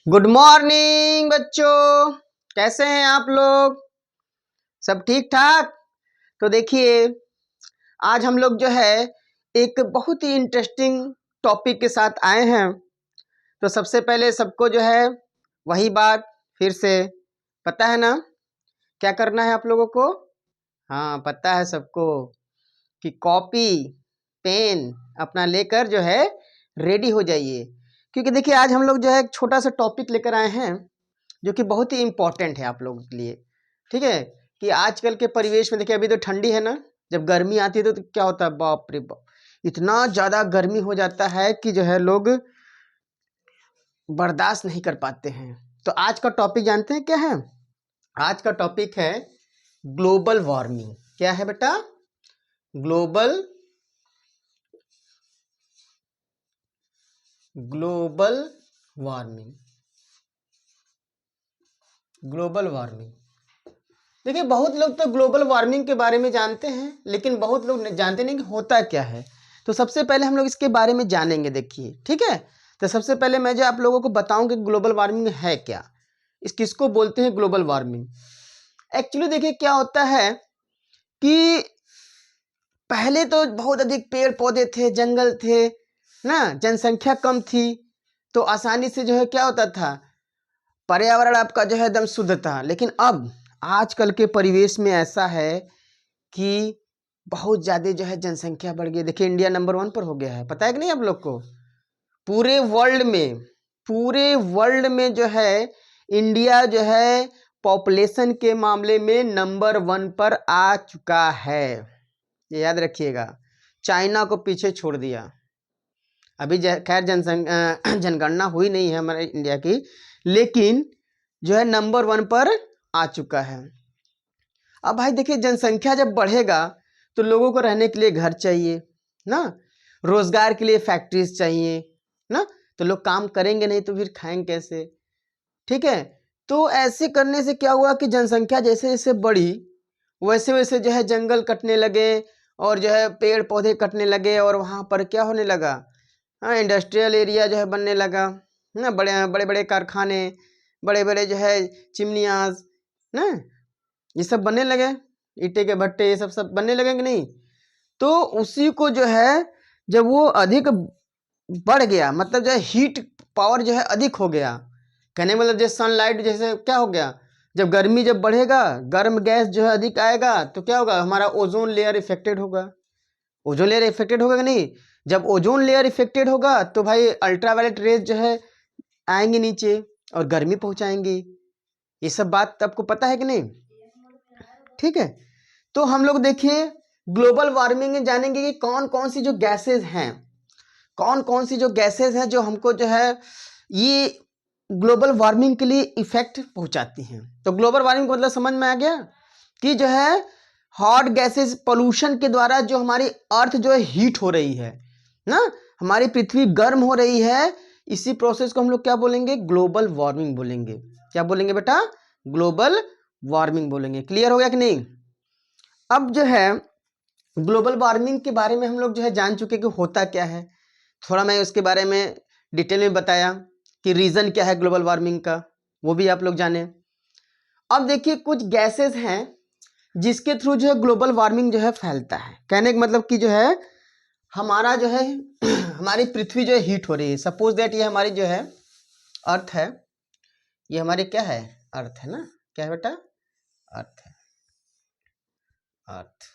Good morning बच्चों, कैसे हैं आप लोग? सब ठीक ठाक? तो देखिए, आज हम लोग जो है एक बहुत ही इंटरेस्टिंग टॉपिक के साथ आए हैं। तो सबसे पहले सबको जो है वही बात फिर से पता है ना, क्या करना है आप लोगों को? हाँ, पता है सबको कि कॉपी पेन अपना लेकर जो है रेडी हो जाइए, क्योंकि देखिए आज हम लोग जो है एक छोटा सा टॉपिक लेकर आए हैं जो कि बहुत ही इम्पोर्टेंट है आप लोगों के लिए। ठीक है कि आजकल के परिवेश में देखिए, अभी तो ठंडी है ना, जब गर्मी आती है तो क्या होता है, बाप रे बाप, इतना ज़्यादा गर्मी हो जाता है कि जो है लोग बर्दाश्त नहीं कर पाते हैं। तो आज का टॉपिक जानते हैं क्या है? आज का टॉपिक है ग्लोबल वार्मिंग। क्या है बेटा? Global warming. ग्लोबल वार्मिंग, देखिए बहुत लोग तो ग्लोबल वार्मिंग के बारे में जानते हैं, लेकिन बहुत लोग जानते नहीं कि होता क्या है। तो सबसे पहले हम लोग इसके बारे में जानेंगे। देखिए ठीक है, तो सबसे पहले मैं जो आप लोगों को बताऊं कि ग्लोबल वार्मिंग है क्या, इस किसको बोलते हैं ग्लोबल वार्मिंग। एक्चुअली देखिए क्या होता है कि पहले तो बहुत अधिक पेड़ पौधे थे, जंगल थे ना, जनसंख्या कम थी, तो आसानी से जो है क्या होता था, पर्यावरण आपका जो है एकदम शुद्ध था। लेकिन अब आजकल के परिवेश में ऐसा है कि बहुत ज़्यादा जो है जनसंख्या बढ़ गई। देखिए इंडिया नंबर 1 पर हो गया है, पता है कि नहीं आप लोग को? पूरे वर्ल्ड में जो है इंडिया जो है पॉपुलेशन के मामले में नंबर 1 पर आ चुका है। ये याद रखिएगा, चाइना को पीछे छोड़ दिया। अभी खैर जनगणना हुई नहीं है हमारे इंडिया की, लेकिन जो है नंबर 1 पर आ चुका है। अब भाई देखिए, जनसंख्या जब बढ़ेगा तो लोगों को रहने के लिए घर चाहिए ना, रोजगार के लिए फैक्ट्रीज चाहिए ना, तो लोग काम करेंगे नहीं तो फिर खाएंगे कैसे? ठीक है, तो ऐसे करने से क्या हुआ कि जनसंख्या जैसे जैसे बढ़ी वैसे वैसे जो है जंगल कटने लगे और जो है पेड़ पौधे कटने लगे, और वहाँ पर क्या होने लगा, हाँ, इंडस्ट्रियल एरिया जो है बनने लगा ना, बड़े बड़े बड़े कारखाने, बड़े बड़े जो है चिमनियाँ ना, ये सब बनने लगे, ईंटे के भट्टे, ये सब बनने लगे कि नहीं? तो उसी को जो है जब वो अधिक बढ़ गया, मतलब जो है हीट पावर जो है अधिक हो गया, कहने मतलब जैसे सनलाइट जैसे क्या हो गया, जब गर्मी जब बढ़ेगा, गर्म गैस जो है अधिक आएगा तो क्या होगा, हमारा ओजोन लेयर इफेक्टेड होगा। ओजोन लेयर इफेक्टेड होगा कि नहीं? जब ओजोन लेयर इफेक्टेड होगा तो भाई अल्ट्रावायलेट रेज जो है आएंगे नीचे और गर्मी पहुंचाएंगे। ये सब बात आपको पता है कि नहीं? ठीक है, तो हम लोग देखिए ग्लोबल वार्मिंग में जानेंगे कि कौन कौन सी जो गैसेज हैं, कौन कौन सी जो गैसेज हैं जो हमको जो है ये ग्लोबल वार्मिंग के लिए इफेक्ट पहुंचाती हैं। तो ग्लोबल वार्मिंग का मतलब समझ में आ गया कि जो है हॉट गैसेज पोल्यूशन के द्वारा जो हमारी अर्थ जो है हीट हो रही है ना, हमारी पृथ्वी गर्म हो रही है, इसी प्रोसेस को हम लोग क्या बोलेंगे, ग्लोबल वार्मिंग बोलेंगे। क्या बोलेंगे बेटा? ग्लोबल वार्मिंग बोलेंगे। क्लियर हो गया कि नहीं? अब जो है ग्लोबल वार्मिंग के बारे में हम लोग जो है जान चुके कि होता क्या है, थोड़ा मैं उसके बारे में डिटेल में बताया कि रीज़न क्या है ग्लोबल वार्मिंग का, वो भी आप लोग जाने। अब देखिए कुछ गैसेस हैं जिसके थ्रू जो है ग्लोबल वार्मिंग जो है फैलता है। कहने का मतलब कि जो है हमारा जो है हमारी पृथ्वी जो है हीट हो रही है। सपोज दैट ये हमारी जो है अर्थ है, ये हमारी क्या है, अर्थ है ना, क्या है बेटा? अर्थ है, अर्थ,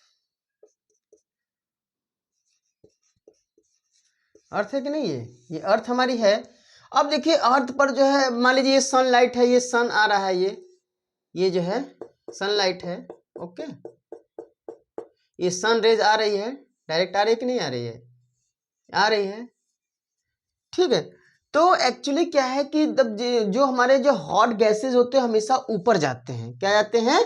अर्थ है कि नहीं? ये अर्थ हमारी है। अब देखिए अर्थ पर जो है मान लीजिए ये सनलाइट है, ये सन आ रहा है, ये जो है सनलाइट है, ओके, ये सन रेज आ रही है, डायरेक्ट आ रही है कि नहीं आ रही है? आ रही है, ठीक है। तो एक्चुअली क्या है कि जो हमारे जो हॉट गैसेस होते हैं हमेशा ऊपर जाते हैं। क्या जाते हैं?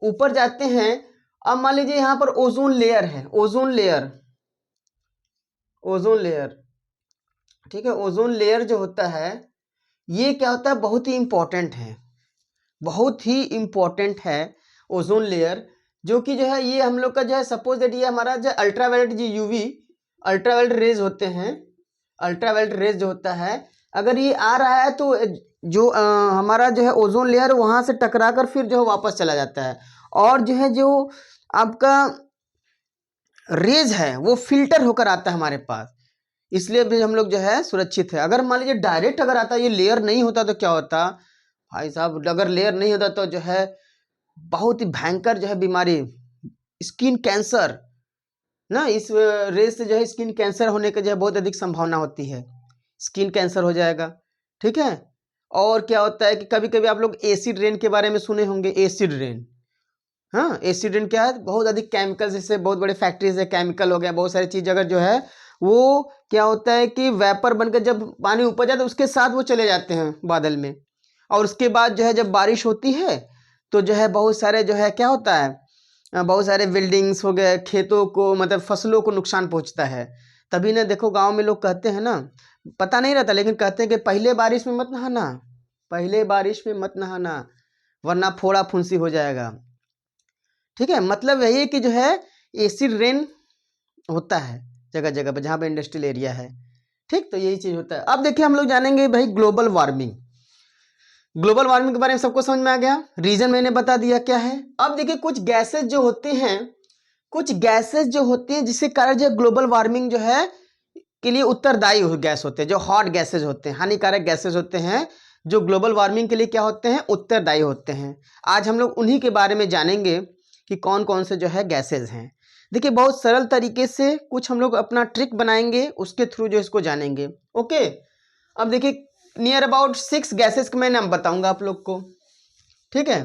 ऊपर जाते हैं। अब मान लीजिए यहाँ पर ओजोन लेयर है, ओजोन लेयर, ओजोन लेयर, ठीक है, ओजोन लेयर जो होता है ये क्या होता है, बहुत ही इंपॉर्टेंट है, बहुत ही इंपॉर्टेंट है ओजोन लेयर, जो कि जो है ये हम लोग का जो है सपोज दैट ये हमारा जो अल्ट्रावायलेट जो यूवी अल्ट्रावायलेट रेज होते हैं, अल्ट्रावायलेट रेज जो होता है अगर ये आ रहा है तो जो हमारा जो है ओजोन लेयर वहाँ से टकरा कर फिर जो है वापस चला जाता है, और जो है जो आपका रेज है वो फिल्टर होकर आता है हमारे पास, इसलिए भी हम लोग जो है सुरक्षित है। अगर मान लीजिए डायरेक्ट अगर आता, ये लेयर नहीं होता तो क्या होता भाई साहब, अगर लेयर नहीं होता तो जो है बहुत ही भयंकर जो है बीमारी, स्किन कैंसर ना, इस रेस से जो है स्किन कैंसर होने का जो है बहुत अधिक संभावना होती है, स्किन कैंसर हो जाएगा, ठीक है। और क्या होता है कि कभी कभी आप लोग एसिड रेन के बारे में सुने होंगे, एसिड रेन, हाँ एसिड रेन क्या है, बहुत अधिक केमिकल, जैसे बहुत बड़े फैक्ट्रीज है, केमिकल हो गया, बहुत सारी चीज अगर जो है वो क्या होता है कि वेपर बनकर जब पानी ऊपर जाता है उसके साथ वो चले जाते हैं बादल में, और उसके बाद जो है जब बारिश होती है तो जो है बहुत सारे जो है क्या होता है, बहुत सारे बिल्डिंग्स हो गए, खेतों को मतलब फसलों को नुकसान पहुंचता है। तभी ना देखो गांव में लोग कहते हैं ना, पता नहीं रहता लेकिन कहते हैं कि पहले बारिश में मत नहाना, पहले बारिश में मत नहाना वरना फोड़ा फुंसी हो जाएगा, ठीक है। मतलब यही है कि जो है एसिड रेन होता है जगह जगह पर जहाँ पे इंडस्ट्रियल एरिया है, ठीक। तो यही चीज होता है। अब देखिए हम लोग जानेंगे भाई ग्लोबल वार्मिंग। ग्लोबल वार्मिंग के बारे में सबको समझ में आ गया, रीजन मैंने बता दिया क्या है। अब देखिए कुछ गैसेस जो होते हैं, कुछ गैसेस जो होती हैं जिसके कारण जो ग्लोबल वार्मिंग जो है के लिए उत्तरदायी गैस होते हैं, जो हॉट गैसेज होते हैं, हानिकारक गैसेज होते हैं, जो ग्लोबल वार्मिंग के लिए क्या होते हैं, उत्तरदायी होते हैं। आज हम लोग उन्हीं के बारे में जानेंगे कि कौन कौन से जो है गैसेज हैं। देखिए बहुत सरल तरीके से कुछ हम लोग अपना ट्रिक बनाएंगे, उसके थ्रू जो इसको जानेंगे, ओके। अब देखिए नियर अबाउट 6 गैसेस के मैं नाम बताऊंगा आप लोग को, ठीक है।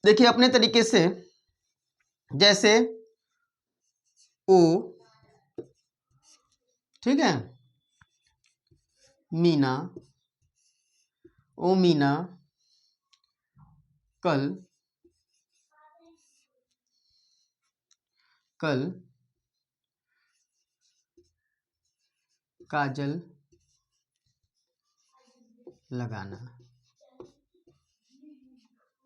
देखिए अपने तरीके से, जैसे ओ, ठीक है, मीना, ओ मीना, कल, कल, काजल लगाना,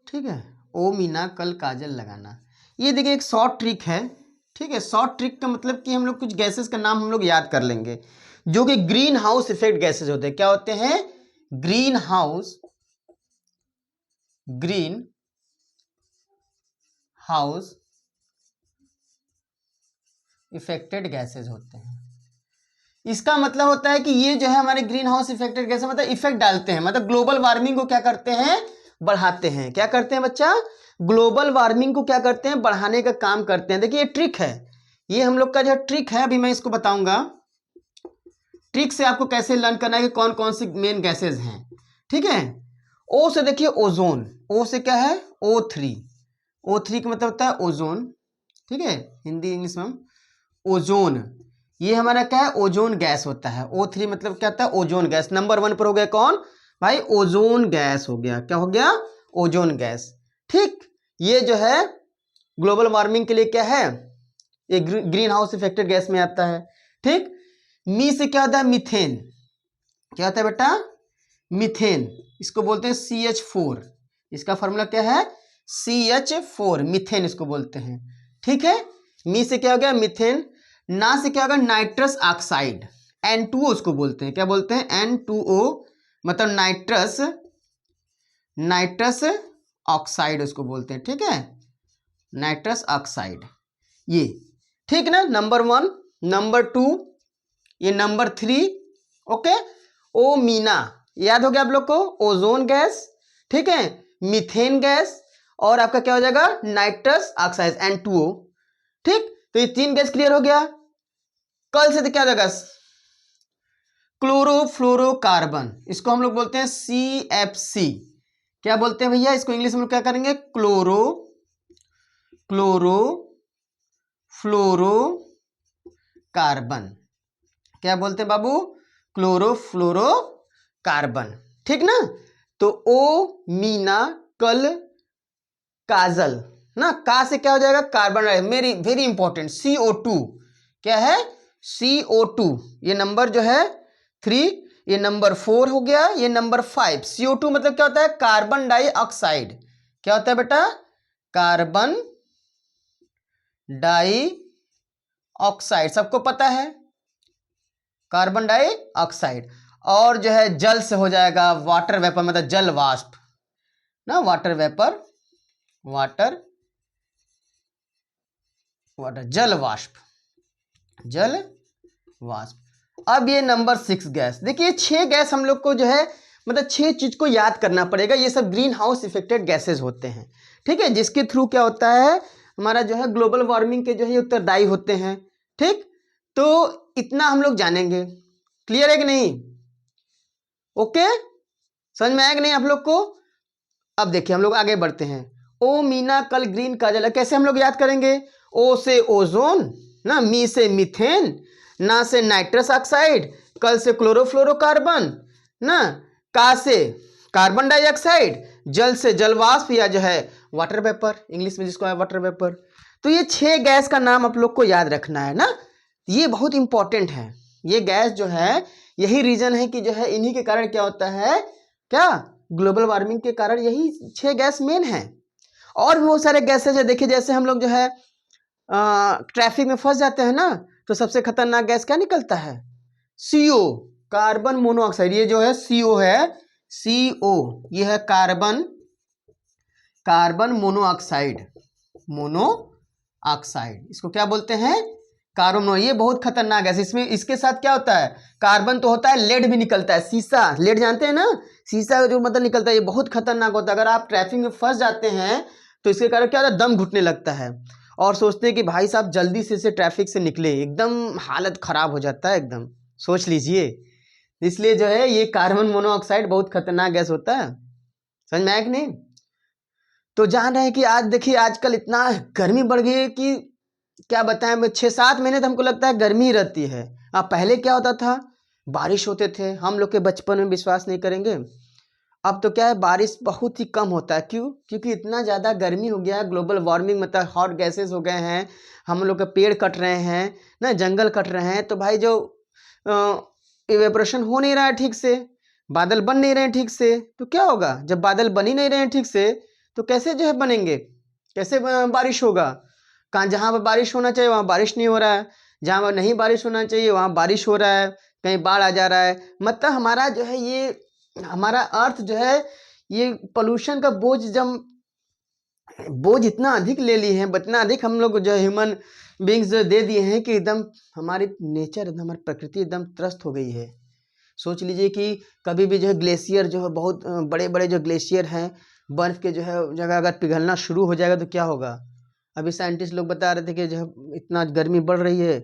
ठीक है। ओ मीना कल काजल लगाना, ये देखिए एक शॉर्ट ट्रिक है, ठीक है। शॉर्ट ट्रिक का मतलब कि हम लोग कुछ गैसेस का नाम हम लोग याद कर लेंगे जो कि ग्रीन हाउस इफेक्ट गैसेस होते हैं। क्या होते हैं, green house, green house affected gases होते हैं। इसका मतलब होता है कि ये जो है हमारे ग्रीन हाउस इफेक्टेड गैस मतलब इफेक्ट डालते हैं, मतलब ग्लोबल वार्मिंग को क्या करते हैं, बढ़ाते हैं। क्या करते हैं बच्चा, ग्लोबल वार्मिंग को क्या करते हैं, बढ़ाने का काम करते हैं। देखिए ये ट्रिक है, ये हम लोग का जो ट्रिक है, अभी मैं इसको बताऊंगा। ट्रिक से आपको कैसे लर्न करना है कि कौन कौन सी मेन गैसेज हैं, ठीक है। ओ से देखिए ओजोन, ओ से क्या है, O3, O3 का मतलब होता है ओजोन, ठीक है, हिंदी इंग्लिश में ओजोन, ये हमारा क्या है, ओजोन गैस होता है। O3 मतलब क्या होता है, ओजोन गैस। नंबर 1 पर हो गया कौन भाई, ओजोन गैस हो गया, क्या हो गया, ओजोन गैस, ठीक। ये जो है ग्लोबल वार्मिंग के लिए क्या है, ये ग्रीन हाउस इफेक्टेड गैस में आता है, ठीक। मी से क्या होता है, मीथेन, क्या होता है बेटा, मीथेन, इसको बोलते हैं CH4, इसका फॉर्मूला क्या है, CH4, मीथेन इसको बोलते हैं, ठीक है। मी से क्या हो गया, मीथेन। ना से क्या होगा, नाइट्रस ऑक्साइड, N2O उसको बोलते हैं, क्या बोलते हैं, N2O, मतलब नाइट्रस, नाइट्रस ऑक्साइड उसको बोलते हैं, ठीक है, नाइट्रस ऑक्साइड, ये ठीक ना, नंबर 1, नंबर 2, ये नंबर 3, ओके। ओ मीना याद हो गया आप लोग को, ओजोन गैस, ठीक है, मीथेन गैस, और आपका क्या हो जाएगा, नाइट्रस ऑक्साइड N2O, ठीक। तो ये 3 गैस क्लियर हो गया। कल से तो क्या हो जाएगा, क्लोरोफ्लोरोकार्बन, इसको हम लोग बोलते हैं CFC, क्या बोलते हैं भैया इसको इंग्लिश में क्या करेंगे, क्लोरोफ्लोरोकार्बन, क्या बोलते हैं बाबू, क्लोरोफ्लोरोकार्बन, ठीक ना। तो ओ मीना कल काजल ना, का से क्या हो जाएगा, कार्बन डाइऑक्साइड, मेरी वेरी इंपॉर्टेंट, CO2, क्या है, CO2, ये नंबर जो है 3, ये नंबर 4 हो गया, ये नंबर 5। CO2 मतलब क्या होता है, कार्बन डाइऑक्साइड, क्या होता है बेटा, कार्बन डाइऑक्साइड, सबको पता है कार्बन डाइऑक्साइड। और जो है जल से हो जाएगा वाटर वेपर, मतलब जल वाष्प ना, वाटर वेपर, वाटर वाटर जल वाष्प, जल वाष्प। अब ये नंबर 6 गैस, देखिए 6 गैस हम लोग को जो है मतलब 6 चीज को याद करना पड़ेगा। ये सब ग्रीन हाउस इफेक्टेड गैसेज होते हैं, ठीक है, जिसके थ्रू क्या होता है हमारा जो है ग्लोबल वार्मिंग के जो है उत्तरदायी होते हैं। ठीक, तो इतना हम लोग जानेंगे। क्लियर है कि नहीं? ओके, समझ में आया कि नहीं आप लोग को? अब देखिए हम लोग आगे बढ़ते हैं। ओ मीना कल ग्रीन काजल, कैसे हम लोग याद करेंगे? ओ से ओजोन ना, मी से मीथेन, ना से नाइट्रस ऑक्साइड, कल से क्लोरोफ्लोरोकार्बन ना, का से कार्बन डाइऑक्साइड, जल से जलवाष्प या जो है वाटर वेपर, इंग्लिश में जिसको है वाटर वेपर। तो ये 6 गैस का नाम आप लोग को याद रखना है ना, ये बहुत इंपॉर्टेंट है। ये गैस जो है यही रीजन है कि जो है इन्हीं के कारण क्या होता है, क्या ग्लोबल वार्मिंग के कारण यही 6 गैस मेन है। और भी बहुत सारे गैसेज है, देखिए जैसे हम लोग जो है ट्रैफिक में फंस जाते हैं ना, तो सबसे खतरनाक गैस क्या निकलता है? CO, carbon monoxide. ये जो है CO है, CO ये है कार्बन मोनोऑक्साइड, मोनोऑक्साइड इसको क्या बोलते हैं? Carbon mono. ये बहुत खतरनाक है। इसमें इसके साथ क्या होता है, कार्बन तो होता है, लेड भी निकलता है, शीशा, लेड जानते हैं ना, शीशा जो मतलब निकलता है, ये बहुत खतरनाक होता है। अगर आप ट्रैफिक में फंस जाते हैं तो इसके कारण क्या होता है, दम घुटने लगता है और सोचते हैं कि भाई साहब जल्दी से ट्रैफिक से निकले, एकदम हालत खराब हो जाता है एकदम, सोच लीजिए। इसलिए जो है ये कार्बन मोनोऑक्साइड बहुत खतरनाक गैस होता है। समझ में आया कि नहीं? तो जान रहे हैं कि आज देखिए आजकल इतना गर्मी बढ़ गई है कि क्या बताएं, 6-7 महीने तो हमको लगता है गर्मी ही रहती है। अब पहले क्या होता था, बारिश होते थे, हम लोग के बचपन में, विश्वास नहीं करेंगे। अब तो क्या है, बारिश बहुत ही कम होता है। क्यों? क्योंकि इतना ज़्यादा गर्मी हो गया है, ग्लोबल वार्मिंग मतलब हॉट गैसेस हो गए हैं, हम लोग के पेड़ कट रहे हैं ना, जंगल कट रहे हैं, तो भाई जो इवेपोरेशन हो नहीं रहा है ठीक से, बादल बन नहीं रहे हैं ठीक से, तो क्या होगा, जब बादल बन ही नहीं रहे हैं ठीक से तो कैसे जो है बनेंगे, कैसे बारिश होगा? कहाँ जहाँ पर बारिश होना चाहिए वहाँ बारिश नहीं हो रहा है, जहाँ पर नहीं बारिश होना चाहिए वहाँ बारिश हो रहा है, कहीं बाढ़ आ जा रहा है। मतलब हमारा जो है ये हमारा अर्थ जो है ये पोल्यूशन का बोझ इतना अधिक ले लिए हैं, इतना अधिक हम लोग जो ह्यूमन बींग्स जो दे दिए हैं कि एकदम हमारी नेचर, एकदम हमारी प्रकृति एकदम त्रस्त हो गई है। सोच लीजिए कि कभी भी जो है ग्लेशियर जो है, बहुत बड़े बड़े जो ग्लेशियर हैं, बर्फ़ के जो है जगह अगर पिघलना शुरू हो जाएगा तो क्या होगा? अभी साइंटिस्ट लोग बता रहे थे कि जो है इतना गर्मी बढ़ रही है,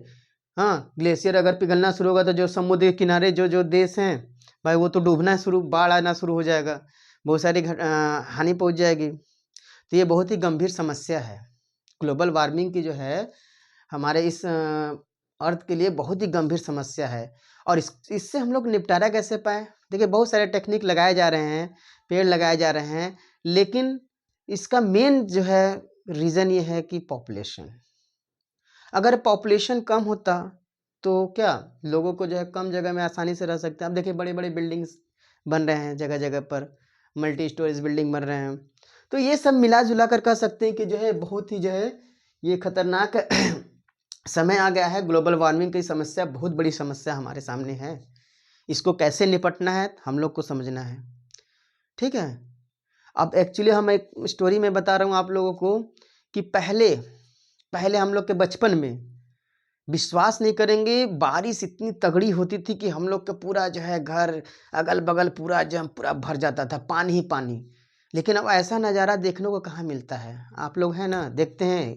हाँ, ग्लेशियर अगर पिघलना शुरू होगा तो जो समुद्र के किनारे जो देश हैं भाई, वो तो डूबना शुरू, बाढ़ आना शुरू हो जाएगा, बहुत सारी हानि पहुंच जाएगी। तो ये बहुत ही गंभीर समस्या है। ग्लोबल वार्मिंग की जो है हमारे इस अर्थ के लिए बहुत ही गंभीर समस्या है। और इससे हम लोग निपटारा कैसे पाएँ? देखिए बहुत सारे टेक्निक लगाए जा रहे हैं, पेड़ लगाए जा रहे हैं, लेकिन इसका मेन जो है रीज़न ये है कि पॉपुलेशन। अगर पॉपुलेशन कम होता तो क्या लोगों को जो है कम जगह में आसानी से रह सकते हैं। अब देखिए बड़े बड़े बिल्डिंग्स बन रहे हैं, जगह जगह पर मल्टी स्टोरेज बिल्डिंग बन रहे हैं। तो ये सब मिला जुला कर कह सकते हैं कि जो है बहुत ही जो है ये खतरनाक समय आ गया है। ग्लोबल वार्मिंग की समस्या बहुत बड़ी समस्या हमारे सामने है। इसको कैसे निपटना है हम लोग को समझना है, ठीक है। अब एक्चुअली हम एक स्टोरी में बता रहा हूँ आप लोगों को कि पहले हम लोग के बचपन में, विश्वास नहीं करेंगे, बारिश इतनी तगड़ी होती थी कि हम लोग का पूरा जो है घर अगल बगल पूरा जम पूरा भर जाता था, पानी ही पानी। लेकिन अब ऐसा नज़ारा देखने को कहाँ मिलता है? आप लोग हैं ना, देखते हैं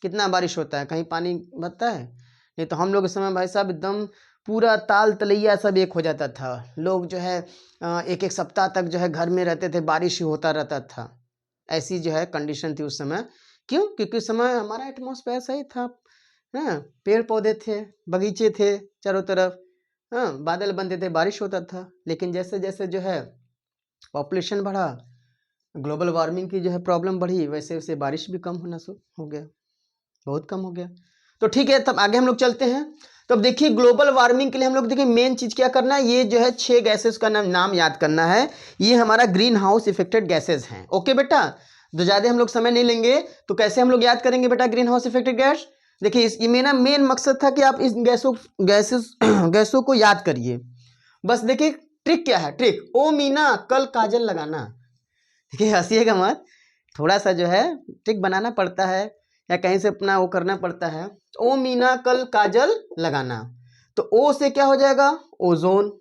कितना बारिश होता है, कहीं पानी भरता है? नहीं। तो हम लोग इस समय भाई साहब एकदम पूरा ताल तलैया सब एक हो जाता था। लोग जो है एक एक सप्ताह तक जो है घर में रहते थे, बारिश ही होता रहता था। ऐसी जो है कंडीशन थी उस समय। क्यों? क्योंकि उस समय हमारा एटमॉस्फेयर सही था, हाँ, पेड़ पौधे थे, बगीचे थे चारों तरफ, हाँ, बादल बनते थे, बारिश होता था। लेकिन जैसे जैसे जो है पॉपुलेशन बढ़ा, ग्लोबल वार्मिंग की जो है प्रॉब्लम बढ़ी, वैसे वैसे बारिश भी कम होना शुरू हो गया, बहुत कम हो गया। तो ठीक है, तब आगे हम लोग चलते हैं। तो अब देखिए ग्लोबल वार्मिंग के लिए हम लोग देखिए मेन चीज़ क्या करना है, ये जो है 6 गैसेस का नाम याद करना है। ये हमारा ग्रीन हाउस इफेक्टेड गैसेस हैं। ओके बेटा, तो ज़्यादा हम लोग समय नहीं लेंगे। तो कैसे हम लोग याद करेंगे बेटा ग्रीन हाउस इफेक्टेड गैस? देखिए ये मेरा मेन मकसद था कि आप इस गैसों को याद करिए। बस देखिए ट्रिक क्या है, ट्रिक, ओ मीना कल काजल लगाना। देखिए हंसीएगा मत, थोड़ा सा जो है ट्रिक बनाना पड़ता है या कहीं से अपना वो करना पड़ता है। ओ मीना कल काजल लगाना, तो ओ से क्या हो जाएगा ओजोन,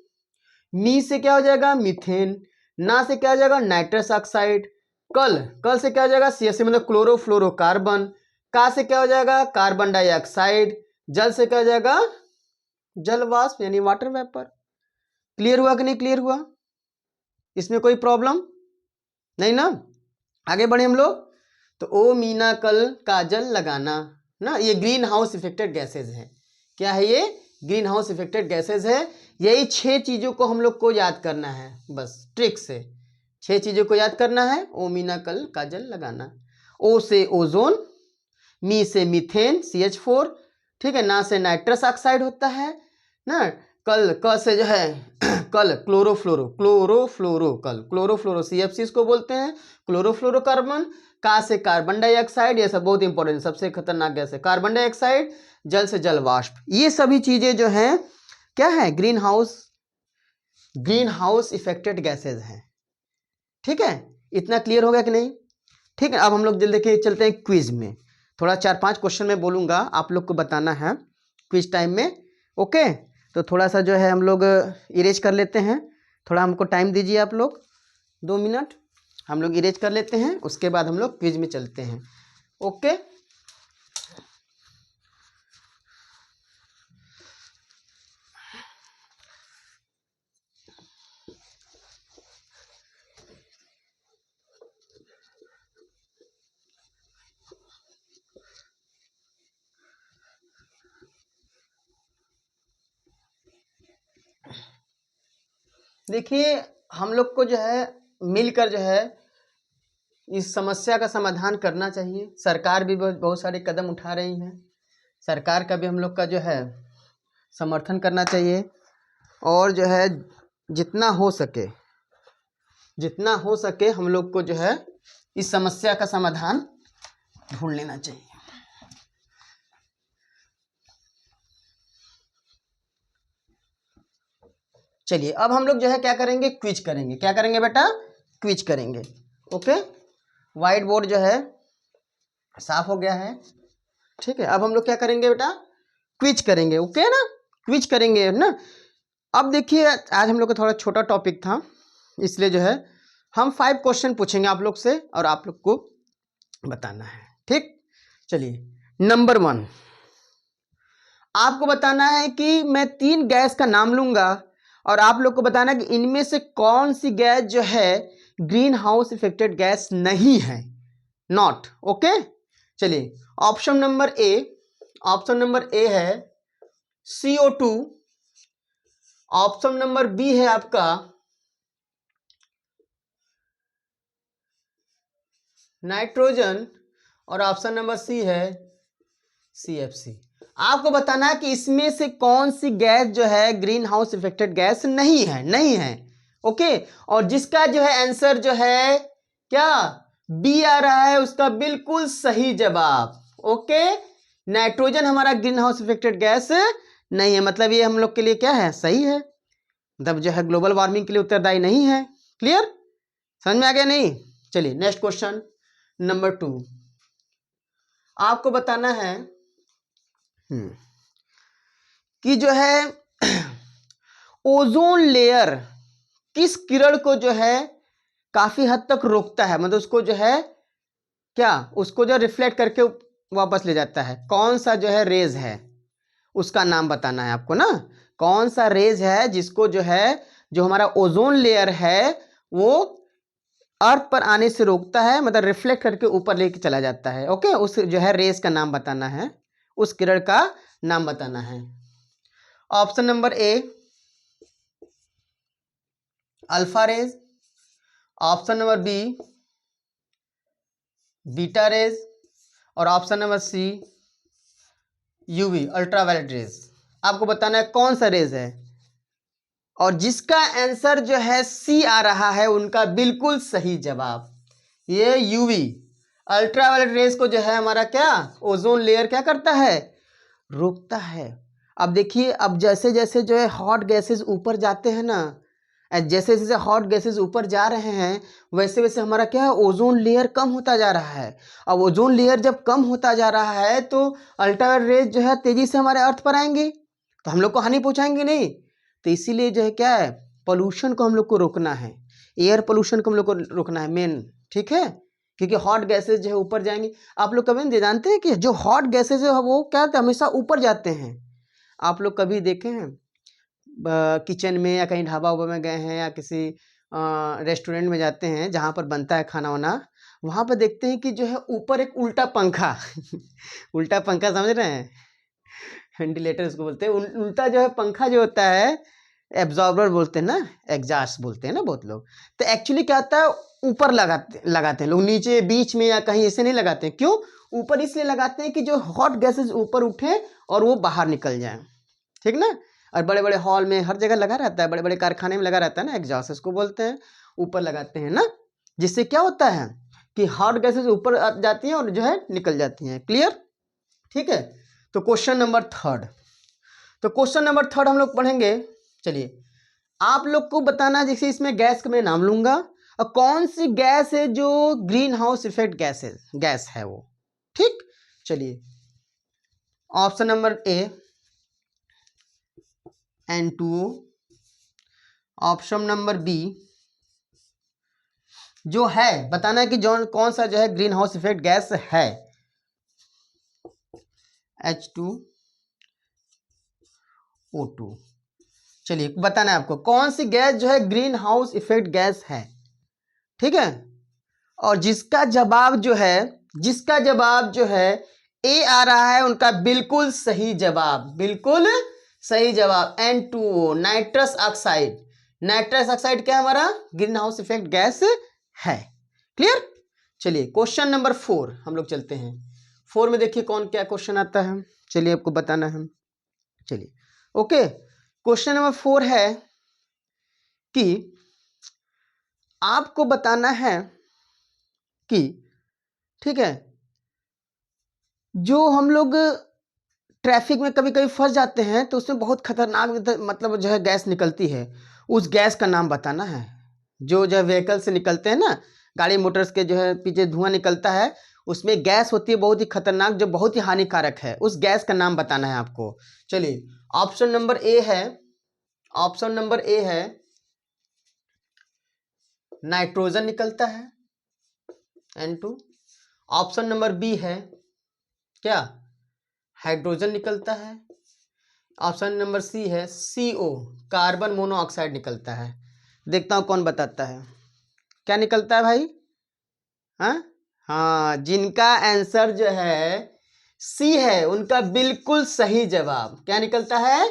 मी से क्या हो जाएगा मीथेन, ना से क्या हो जाएगा नाइट्रस ऑक्साइड, कल से क्या हो जाएगा CH मतलब क्लोरोफ्लोरोकार्बन, का से क्या हो जाएगा कार्बन डाइऑक्साइड, जल से क्या हो जाएगा जल वाष्प यानी वाटर वेपर। क्लियर हुआ कि नहीं क्लियर हुआ, इसमें कोई प्रॉब्लम नहीं ना। आगे बढ़े हम लोग, तो ओ मीना कल काजल लगाना ना, ये ग्रीन हाउस इफेक्टेड गैसेज है। क्या है ये, ग्रीन हाउस इफेक्टेड गैसेज है। यही 6 चीजों को हम लोग को याद करना है, बस ट्रिक से 6 चीजों को याद करना है। ओ मीना कल काजल लगाना, ओ से ओजोन, मी से मीथेन CH4, ठीक है, ना से नाइट्रस ऑक्साइड होता है ना, क से जो है कल क्लोरोफ्लोरो CFC इसको बोलते हैं, क्लोरोफ्लोरोकार्बन, का से कार्बन डाइऑक्साइड, ये सब बहुत इंपॉर्टेंट, सबसे खतरनाक गैस है कार्बन डाइऑक्साइड, जल से जल वाष्प। ये सभी चीजें जो हैं क्या है ग्रीन हाउस इफेक्टेड गैसेज हैं। ठीक है, इतना क्लियर हो गया कि नहीं। ठीक है, अब हम लोग जल्दी देखिए चलते हैं क्विज में। थोड़ा 4-5 क्वेश्चन में बोलूंगा, आप लोग को बताना है क्विज टाइम में। ओके, तो थोड़ा सा जो है हम लोग इरेज कर लेते हैं, थोड़ा हमको टाइम दीजिए आप लोग 2 मिनट, हम लोग इरेज कर लेते हैं, उसके बाद हम लोग क्विज में चलते हैं। ओके, देखिए हम लोग को जो है मिलकर जो है इस समस्या का समाधान करना चाहिए। सरकार भी बहुत सारे कदम उठा रही है, सरकार का भी हम लोग का जो है समर्थन करना चाहिए, और जो है जितना हो सके हम लोग को जो है इस समस्या का समाधान ढूंढ लेना चाहिए। चलिए अब हम लोग जो है क्या करेंगे, क्विज करेंगे। क्या करेंगे बेटा, क्विज करेंगे। ओके, व्हाइट बोर्ड जो है साफ हो गया है। ठीक है, अब हम लोग क्या करेंगे बेटा, क्विज करेंगे। ओके ना, क्विज करेंगे ना। अब देखिए आज हम लोग का थोड़ा छोटा टॉपिक था, इसलिए जो है हम 5 क्वेश्चन पूछेंगे आप लोग से और आप लोग को बताना है। ठीक, चलिए नंबर 1 आपको बताना है कि मैं 3 गैस का नाम लूंगा और आप लोग को बताना है कि इनमें से कौन सी गैस जो है ग्रीन हाउस इफेक्टेड गैस नहीं है, नॉट। ओके, चलिए ऑप्शन नंबर ए है CO2, ऑप्शन नंबर बी है आपका नाइट्रोजन, और ऑप्शन नंबर सी है CFC। आपको बताना है कि इसमें से कौन सी गैस जो है ग्रीन हाउस इफेक्टेड गैस नहीं है। ओके, और जिसका जो है आंसर जो है क्या बी आ रहा है, उसका बिल्कुल सही जवाब। ओके, नाइट्रोजन हमारा ग्रीन हाउस इफेक्टेड गैस नहीं है, मतलब ये हम लोग के लिए क्या है, सही है, मतलब जो है ग्लोबल वार्मिंग के लिए उत्तरदायी नहीं है। क्लियर, समझ में आ गया नहीं। चलिए नेक्स्ट क्वेश्चन नंबर 2 आपको बताना है कि जो है ओजोन लेयर किस किरण को जो है काफी हद तक रोकता है, मतलब उसको जो है क्या उसको जो रिफ्लेक्ट करके वापस ले जाता है, कौन सा जो है रेज है, उसका नाम बताना है आपको ना। कौन सा रेज है जिसको जो है जो हमारा ओजोन लेयर है वो अर्थ पर आने से रोकता है, मतलब रिफ्लेक्ट करके ऊपर लेके चला जाता है। ओके, उस जो है रेस का नाम बताना है, उस किरण का नाम बताना है। Option number A alpha rays, option number B beta rays, और option number C UV ultraviolet rays. आपको बताना है कौन सा रेज है, और जिसका आंसर जो है सी आ रहा है उनका बिल्कुल सही जवाब, ये यूवी अल्ट्रावायलेट रेज को जो है हमारा क्या ओजोन लेयर क्या करता है, रोकता है। अब देखिए, अब जैसे जैसे जो है हॉट गैसेस ऊपर जाते हैं ना, जैसे जैसे हॉट गैसेस ऊपर जा रहे हैं वैसे वैसे हमारा क्या है, ओजोन लेयर कम होता जा रहा है। अब ओजोन लेयर जब कम होता जा रहा है तो अल्ट्रावायलेट रेज जो है तेजी से हमारे अर्थ पर आएंगे तो हम लोग को हानि पहुंचाएंगे नहीं। तो इसीलिए जो है क्या है, पोल्यूशन को हम लोग को रोकना है, एयर पोल्यूशन को हम लोग को रोकना है मेन, ठीक है, क्योंकि हॉट गैसेज जो है ऊपर जाएंगे। आप लोग कभी जानते हैं कि जो हॉट गैसेज है वो क्या हमेशा ऊपर जाते हैं। आप लोग कभी देखे हैं किचन में या कहीं ढाबा उबा में गए हैं या किसी रेस्टोरेंट में जाते हैं जहाँ पर बनता है खाना वाना, वहाँ पर देखते हैं कि जो है ऊपर एक उल्टा पंखा उल्टा पंखा समझ रहे हैं, वेंटिलेटर उसको बोलते हैं। उल्टा जो है पंखा जो होता है एब्जॉर्बर बोलते हैं ना, एग्जॉस्ट बोलते हैं ना बहुत लोग। तो एक्चुअली क्या होता है, ऊपर लगाते हैं लोग, नीचे बीच में या कहीं ऐसे नहीं लगाते हैं। क्यों ऊपर इसलिए लगाते हैं कि जो हॉट गैसेज ऊपर उठे और वो बाहर निकल जाए, ठीक ना। और बड़े बड़े हॉल में हर जगह लगा रहता है, बड़े बड़े कारखाने में लगा रहता है ना, एग्जॉस्ट इसको बोलते हैं, ऊपर लगाते हैं ना, जिससे क्या होता है कि हॉट गैसेज ऊपर जाती हैं और जो है निकल जाती हैं। क्लियर, ठीक है। तो क्वेश्चन नंबर थर्ड, हम लोग पढ़ेंगे। चलिए आप लोग को बताना, जैसे इसमें गैस का मैं नाम लूंगा और कौन सी गैस है जो ग्रीन हाउस इफेक्ट गैस है वो, ठीक। चलिए option number A N2O, option number B जो है बताना है कि जो कौन सा जो है ग्रीन हाउस इफेक्ट गैस है, H2O2। चलिए बताना है आपको कौन सी गैस जो है ग्रीन हाउस इफेक्ट गैस है, ठीक है। और जिसका जवाब जो है ए आ रहा है उनका बिल्कुल सही जवाब, N2O, nitrous oxide. Nitrous oxide क्या है हमारा ग्रीन हाउस इफेक्ट गैस है। क्लियर। चलिए क्वेश्चन नंबर 4 हम लोग चलते हैं। 4 में देखिए कौन क्या क्वेश्चन आता है, चलिए आपको बताना है। चलिए ओके, क्वेश्चन नंबर 4 है कि आपको बताना है कि, ठीक है, जो हम लोग ट्रैफिक में कभी कभी फंस जाते हैं तो उसमें बहुत खतरनाक मतलब जो है गैस निकलती है, उस गैस का नाम बताना है। जो व्हीकल से निकलते हैं ना, गाड़ी मोटर्स के जो है पीछे धुआं निकलता है, उसमें गैस होती है बहुत ही खतरनाक जो बहुत ही हानिकारक है, उस गैस का नाम बताना है आपको। चलिए ऑप्शन नंबर ए है नाइट्रोजन निकलता है N2। ऑप्शन नंबर बी है क्या, हाइड्रोजन निकलता है। ऑप्शन नंबर सी है CO, कार्बन मोनोऑक्साइड निकलता है। देखता हूं कौन बताता है क्या निकलता है भाई। हाँ, जिनका आंसर जो है सी है उनका बिल्कुल सही जवाब क्या निकलता है,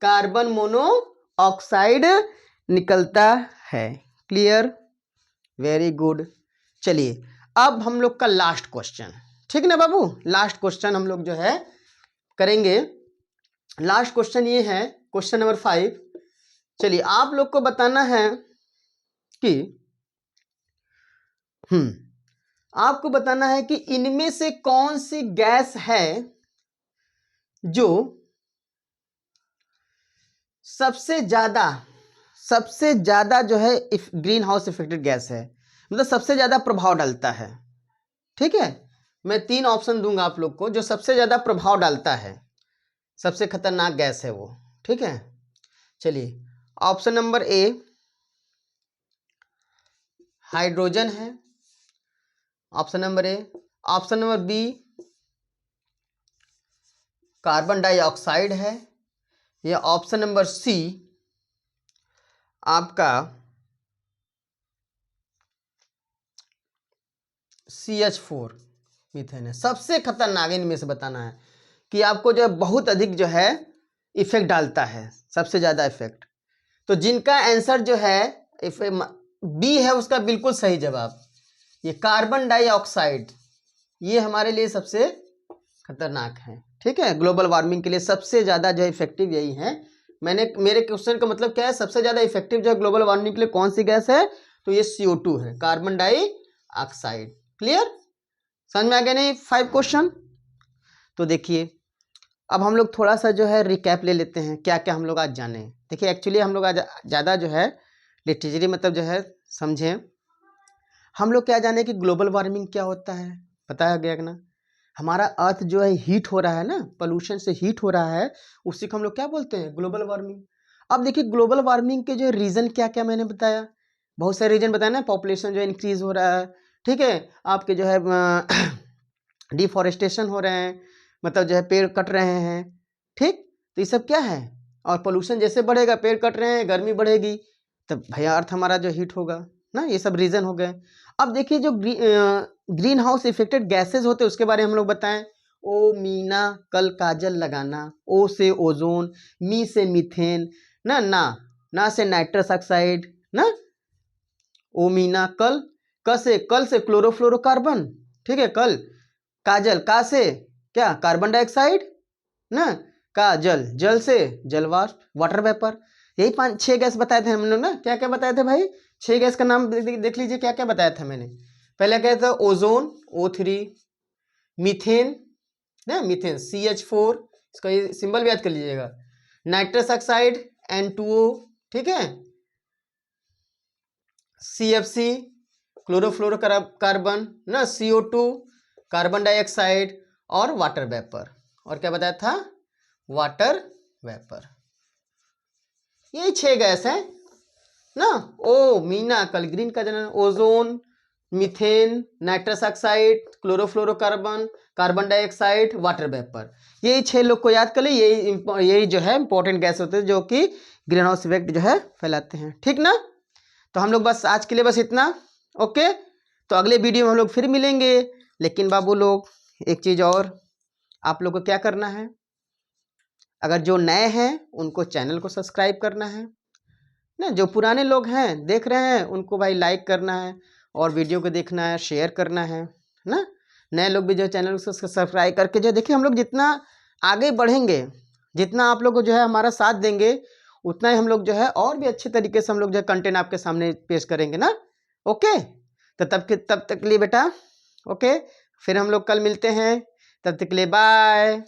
कार्बन मोनोऑक्साइड निकलता है। Clear, very good. चलिए अब हम लोग का लास्ट क्वेश्चन, ठीक ना बाबू, लास्ट क्वेश्चन हम लोग जो है करेंगे। लास्ट क्वेश्चन ये है क्वेश्चन नंबर 5। चलिए आप लोग को बताना है कि आपको बताना है कि इनमें से कौन सी गैस है जो सबसे ज्यादा जो है ग्रीन हाउस इफेक्टेड गैस है, मतलब सबसे ज्यादा प्रभाव डालता है। ठीक है, मैं 3 ऑप्शन दूंगा आप लोग को, जो सबसे ज्यादा प्रभाव डालता है, सबसे खतरनाक गैस है वो। ठीक है, चलिए ऑप्शन नंबर ए हाइड्रोजन है, option number A. Option number B carbon dioxide है, या ऑप्शन नंबर सी आपका CH4 मीथेन है। सबसे खतरनाक इनमें से बताना है कि आपको जो है बहुत अधिक जो है इफेक्ट डालता है, सबसे ज्यादा इफेक्ट। तो जिनका आंसर जो है बी है उसका बिल्कुल सही जवाब, ये कार्बन डाइऑक्साइड, ये हमारे लिए सबसे खतरनाक है। ठीक है, ग्लोबल वार्मिंग के लिए सबसे ज्यादा जो है इफेक्टिव यही है। मेरे क्वेश्चन का मतलब क्या है, सबसे ज्यादा इफेक्टिव जो है ग्लोबल वार्मिंग के लिए कौन सी गैस है, तो ये CO2 है, कार्बन डाइऑक्साइड। क्लियर, समझ में आ गया नहीं 5 क्वेश्चन। तो देखिए अब हम लोग थोड़ा सा जो है रिकैप ले लेते हैं, क्या क्या हम लोग आज जाने। देखिए एक्चुअली हम लोग आज ज़्यादा जो है लिटरेचरी मतलब जो है समझें। हम लोग क्या जाने कि ग्लोबल वार्मिंग क्या होता है, पता है गया कि ना? हमारा अर्थ जो है हीट हो रहा है ना, पोल्यूशन से हीट हो रहा है, उसी को हम लोग क्या बोलते हैं, ग्लोबल वार्मिंग। अब देखिए ग्लोबल वार्मिंग के जो रीज़न क्या क्या मैंने बताया, बहुत सारे रीजन बताया ना। पॉपुलेशन जो इंक्रीज हो रहा है, ठीक है, आपके जो है डिफॉरेस्टेशन हो रहे हैं, मतलब जो है पेड़ कट रहे हैं, ठीक, तो ये सब क्या है। और पोल्यूशन जैसे बढ़ेगा, पेड़ कट रहे हैं, गर्मी बढ़ेगी, तब भैया अर्थ हमारा जो हीट होगा ना। ये सब रीज़न हो गए। अब देखिए जो ग्रीन हाउस इफेक्टेड गैसेज होते हैं उसके बारे में हम लोग बताएं। ओ मीना कल काजल लगाना, ओ से ओजोन, मी से मीथेन, ना से नाइट्रस ऑक्साइड ना, ओ मीना कल, कल से क्लोरोफ्लोरोकार्बन, ठीक है, कल काजल, का से क्या, कार्बन डाइऑक्साइड ना, का जल से जलवाष्प, वाटर वेपर। यही 5-6 गैस बताए थे हम लोग ना। क्या क्या बताए थे भाई, 6 गैस का नाम देख लीजिए क्या क्या बताया था मैंने। पहले क्या था, ओजोन O3, मीथेन ना, मीथेन CH4, इसका ये सिंबल भी याद कर लीजिएगा, नाइट्रस ऑक्साइड N2O, ठीक है, CFC क्लोरोफ्लोरोकार्बन ना, CO2 कार्बन डाइऑक्साइड, और वाटर वेपर। और क्या बताया था, वाटर वेपर। यही 6 गैस हैं ना। ओ मीना कल ग्रीन का जनन, ozone, methane, nitrous oxide, chlorofluorocarbon, carbon dioxide, water vapour. यही 6 लोग को याद कर ले। यही जो है इंपॉर्टेंट गैस होते हैं जो कि ग्रीन हाउस इफेक्ट जो है फैलाते हैं, ठीक ना। तो हम लोग बस आज के लिए बस इतना, ओके। तो अगले वीडियो में हम लोग फिर मिलेंगे। लेकिन बाबू लोग एक चीज़ और, आप लोग को क्या करना है, अगर जो नए हैं उनको चैनल को सब्सक्राइब करना है ना, जो पुराने लोग हैं देख रहे हैं उनको भाई लाइक करना है, और वीडियो को देखना है, शेयर करना है ना। नए लोग भी जो चैनल को सब्सक्राइब करके जो देखिए, हम लोग जितना आगे बढ़ेंगे, जितना आप लोग जो है हमारा साथ देंगे, उतना ही हम लोग जो है और भी अच्छे तरीके से हम लोग जो है कंटेंट आपके सामने पेश करेंगे ना। ओके, तो तब तक के लिए बेटा, ओके, फिर हम लोग कल मिलते हैं, तब तक के लिए बाय।